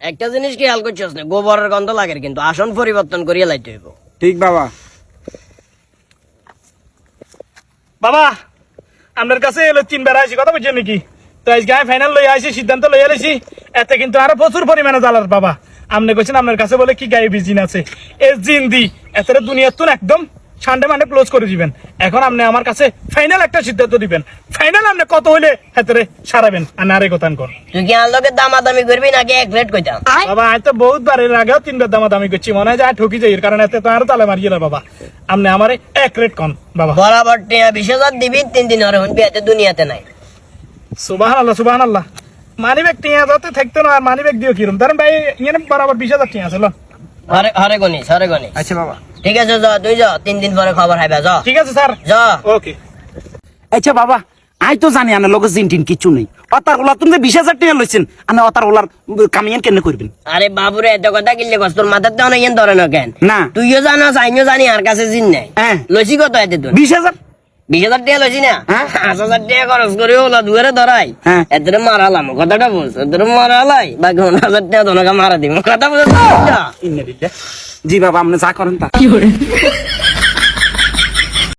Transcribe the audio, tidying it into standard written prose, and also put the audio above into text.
একটা জিনিস খেয়াল করছিস না, গোবরের গন্ধ লাগে কিন্তু আসন পরিবর্তন করিয়ে লাইতে হইব। ঠিক বাবা। বাবা আপনার কাছে এলো 3 বার আইছি, কথা বুঝছেন নাকি? তো আজকে আমি ফাইনাল লই আইছি, সিদ্ধান্ত লই এলেছি। এতে কিন্তু আরো প্রচুর পরিমাণে জ্বালার বাবা। আপনি কইছেন আপনার কাছে বলে কি গায়ে বিজিন আছে, এ জিন্দি এতে দুনিয়ার তুন একদম সানডে মানডে ক্লোজ করে দিবেন। এখন আপনি আমার কাছে ফাইনাল একটা সিদ্ধান্ত দিবেন। ফাইনাল আপনি কত হইলে হেতরে সারাবেন? আর আরে কথান কোন তুই কি আর লোকের দামাদামি করবি নাকি এক রেট কইতাম? বাবা আমি তো বহুতবার এর আগেও 3 বার দামাদামি করছি, মনে হয় যে ঠকি যাই, এর কারণে এতে তো আরো তালে মারিয়ে না বাবা। আপনি আমারে এক রেট কোন বাবা। বরাবর টিয়া 20,000 দিবি, 3 দিন আর হন বিয়াতে দুনিয়াতে নাই। সুবহানাল্লাহ সুবহানাল্লাহ। মানি ব্যাগ টিয়া যাতে থাকতো না, আর মানি ব্যাগ দিও কিরম ধরেন ভাই, ইয়ে বরাবর 20,000 টিয়া আছে। হরে গনিস, হরে গনিস। আচ্ছা বাবা। ঠিক আছে, যা তুই যা, 3 দিন পরে খবর হাইবা যা। ঠিক আছে স্যার, যা। ওকে। আচ্ছা বাবা, আই তো জানি আনার লোক জিনটিন কিছু নেই। অতার ওলা তুমি 20,000 টাকা লইছেন, আনা অতার ওলার কামিয়ান কেন করবেন? আরে বাবুরে এত কথা কিনলে কস, তোর মাথার তো অনেক ধরে না কেন? না। তুইও জানাস আইনও জানি, আর কাছে জিন নাই। হ্যাঁ। লইছি কত এতে তুই? 20,000। 20,000 টাকা লইছি না? হ্যাঁ। 5,000 টাকা খরচ করে ওলা দুয়ারে ধরাই। হ্যাঁ। এতে মারালাম, কথাটা বলছ, এতে মারালাই বাকি 1,000 টাকা তোমাকে মারা দিব, কথা বুঝছ? জি বাবা, আপনি যা করেন তা।